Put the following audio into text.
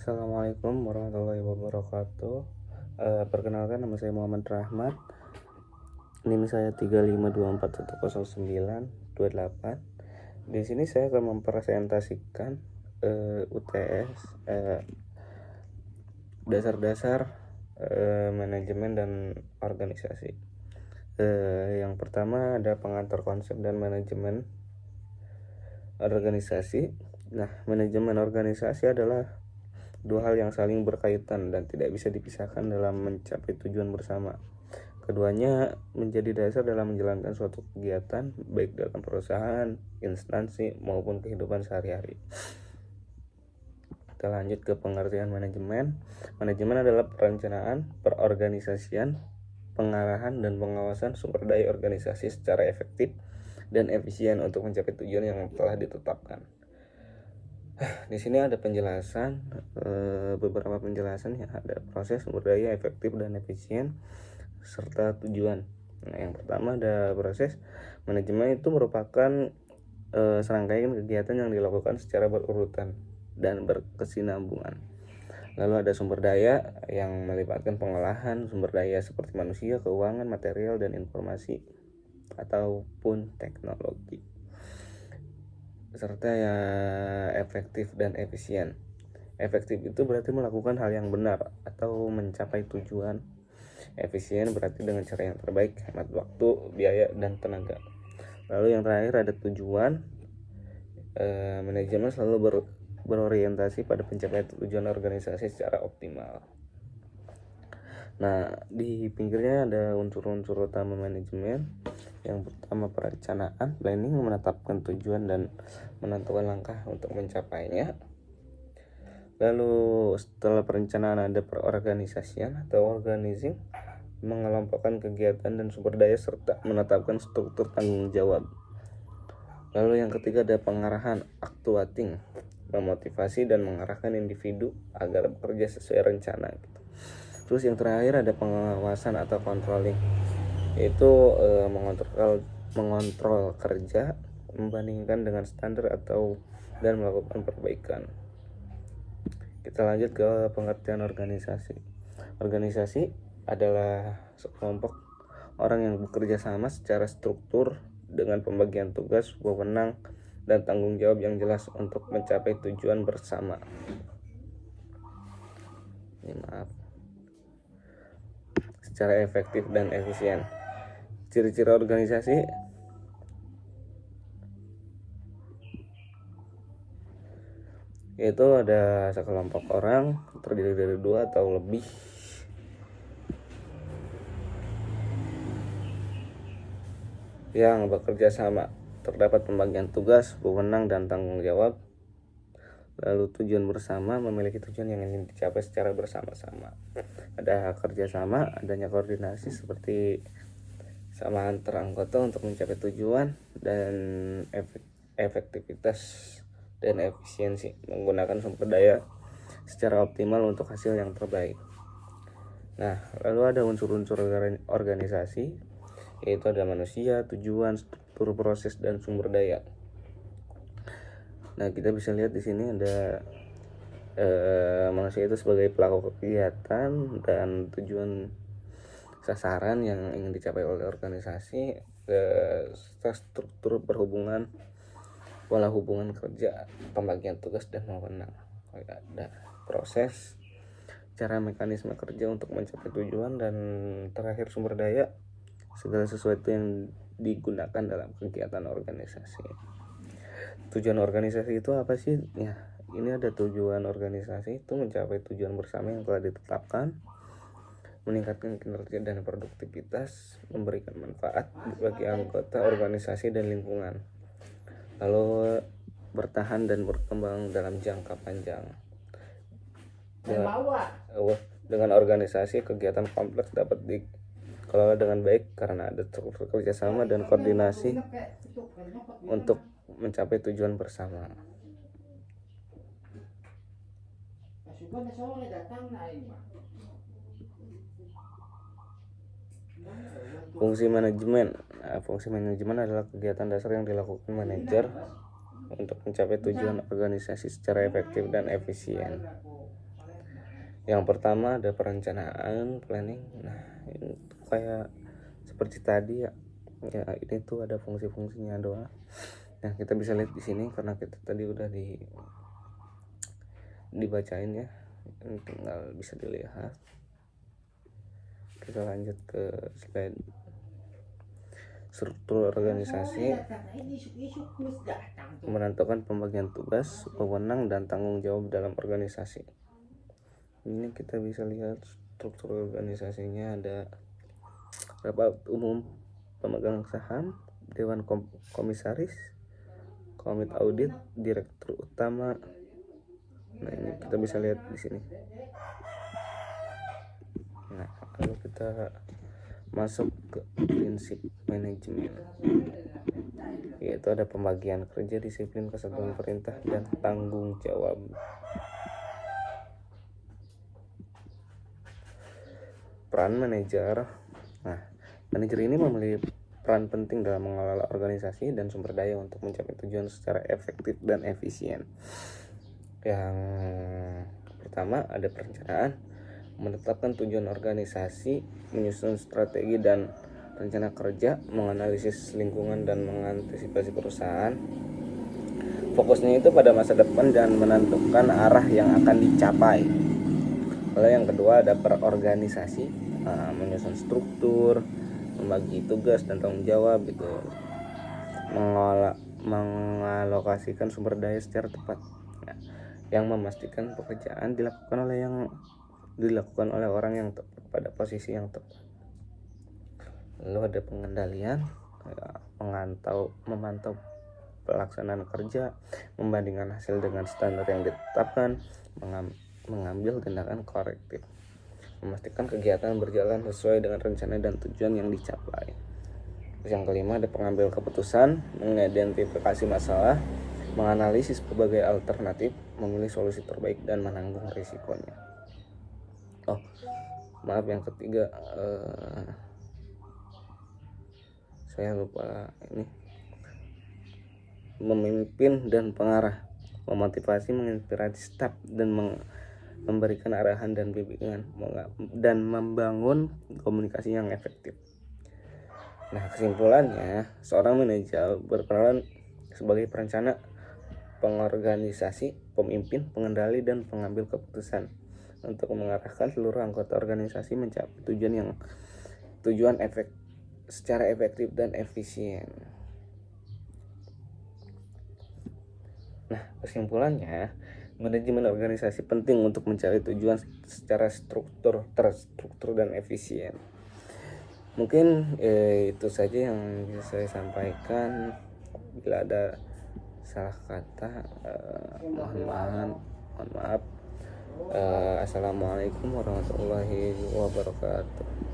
Assalamualaikum warahmatullahi wabarakatuh. Perkenalkan, nama saya Muhammad Rahmat. NIM saya 3524109288. Di sini saya akan mempresentasikan UTS dasar-dasar manajemen dan organisasi. Yang pertama ada pengantar konsep dan manajemen organisasi. Nah, manajemen organisasi adalah dua hal yang saling berkaitan dan tidak bisa dipisahkan dalam mencapai tujuan bersama. Keduanya menjadi dasar dalam menjalankan suatu kegiatan, baik dalam perusahaan, instansi, maupun kehidupan sehari-hari. Kita lanjut ke pengertian manajemen. Manajemen adalah perencanaan, perorganisasian, pengarahan, dan pengawasan sumber daya organisasi secara efektif dan efisien untuk mencapai tujuan yang telah ditetapkan. Di sini ada penjelasan, beberapa penjelasan yang ada proses, sumber daya, efektif dan efisien, serta tujuan. Nah, yang pertama ada proses. Manajemen itu merupakan serangkaian kegiatan yang dilakukan secara berurutan dan berkesinambungan. Lalu ada sumber daya yang melibatkan pengolahan sumber daya seperti manusia, keuangan, material, dan informasi ataupun teknologi. Serta ya efektif dan efisien. Efektif itu berarti melakukan hal yang benar atau mencapai tujuan. Efisien berarti dengan cara yang terbaik, hemat waktu, biaya, dan tenaga. Lalu yang terakhir ada tujuan. Manajemen selalu berorientasi pada pencapaian tujuan organisasi secara optimal. Nah, di pinggirnya ada unsur-unsur utama manajemen. Yang pertama perencanaan, planning, menetapkan tujuan dan menentukan langkah untuk mencapainya. Lalu setelah perencanaan ada perorganisasian atau organizing, mengelompokkan kegiatan dan sumber daya serta menetapkan struktur tanggung jawab. Lalu yang ketiga ada pengarahan, actuating, memotivasi dan mengarahkan individu agar bekerja sesuai rencana. Terus yang terakhir ada pengawasan atau controlling, yaitu mengontrol kerja, membandingkan dengan standar atau dan melakukan perbaikan. Kita lanjut ke pengertian organisasi. Organisasi adalah sekelompok orang yang bekerja sama secara struktur dengan pembagian tugas, wewenang, dan tanggung jawab yang jelas untuk mencapai tujuan bersama. Secara efektif dan efisien. Ciri-ciri organisasi yaitu ada sekelompok orang terdiri dari dua atau lebih yang bekerja sama. Terdapat pembagian tugas, wewenang, dan tanggung jawab. Lalu tujuan bersama, memiliki tujuan yang ingin dicapai secara bersama-sama. Ada kerjasama, adanya koordinasi seperti sama antar anggota untuk mencapai tujuan, dan efektivitas dan efisiensi, menggunakan sumber daya secara optimal untuk hasil yang terbaik. Nah, lalu ada unsur-unsur organisasi, yaitu ada manusia, tujuan, struktur, proses, dan sumber daya. Nah, kita bisa lihat di sini ada manusia itu sebagai pelaku kegiatan dan tujuan sasaran yang ingin dicapai oleh organisasi, struktur berhubungan, pola hubungan kerja, pembagian tugas dan wewenang. Ada proses, cara mekanisme kerja untuk mencapai tujuan, dan terakhir sumber daya, segala sesuatu yang digunakan dalam kegiatan organisasi. Tujuan organisasi itu apa sih? Ya, ini ada tujuan organisasi itu mencapai tujuan bersama yang telah ditetapkan, meningkatkan kinerja dan produktivitas, memberikan manfaat bagi anggota organisasi dan lingkungan, lalu bertahan dan berkembang dalam jangka panjang. Dengan organisasi, kegiatan kompleks dapat dikelola dengan baik karena ada struktur kerjasama dan koordinasi untuk mencapai tujuan bersama. Fungsi manajemen. Fungsi manajemen adalah kegiatan dasar yang dilakukan manajer untuk mencapai tujuan organisasi secara efektif dan efisien. Yang pertama ada perencanaan, planning. Nah, ini kayak seperti tadi ya. Ya, ini tuh ada fungsi-fungsinya doang. Nah, kita bisa lihat di sini karena kita tadi udah dibacain ya. Ini tinggal bisa dilihat. Kita lanjut ke slide struktur organisasi. Menentukan pembagian tugas, wewenang, dan tanggung jawab dalam organisasi. Ini kita bisa lihat struktur organisasinya. Ada rapat umum pemegang saham, dewan komisaris, komite audit, direktur utama. Nah, ini kita bisa lihat di sini. Nah, lalu kita masuk ke prinsip manajemen, yaitu ada pembagian kerja, disiplin, kesatuan perintah, dan tanggung jawab. Peran manajer. Nah, manajer ini memiliki peran penting dalam mengelola organisasi dan sumber daya untuk mencapai tujuan secara efektif dan efisien. Yang pertama ada perencanaan, menetapkan tujuan organisasi, menyusun strategi dan rencana kerja, menganalisis lingkungan dan mengantisipasi perusahaan. Fokusnya itu pada masa depan dan menentukan arah yang akan dicapai. Lalu yang kedua ada perorganisasi, menyusun struktur, membagi tugas dan tanggung jawab gitu, mengalokasikan sumber daya secara tepat. Nah, yang memastikan pekerjaan dilakukan oleh orang yang tepat pada posisi yang tepat. Lalu ada pengendalian, memantau pelaksanaan kerja, membandingkan hasil dengan standar yang ditetapkan, mengambil tindakan korektif, memastikan kegiatan berjalan sesuai dengan rencana dan tujuan yang dicapai. Terus yang kelima ada pengambil keputusan, mengidentifikasi masalah, menganalisis berbagai alternatif, memilih solusi terbaik dan menanggung risikonya. Maaf, yang ketiga saya lupa ini. Memimpin dan pengarah, memotivasi, menginspirasi staf dan memberikan arahan dan bimbingan, dan membangun komunikasi yang efektif. Nah, kesimpulannya, seorang manajer berperan sebagai perencana, pengorganisasi, pemimpin, pengendali, dan pengambil keputusan untuk mengarahkan seluruh anggota organisasi mencapai tujuan secara efektif dan efisien. Nah, kesimpulannya, manajemen organisasi penting untuk mencari tujuan secara terstruktur dan efisien. Mungkin itu saja yang bisa saya sampaikan. Bila ada salah kata, mohon maaf. Assalamualaikum warahmatullahi wabarakatuh.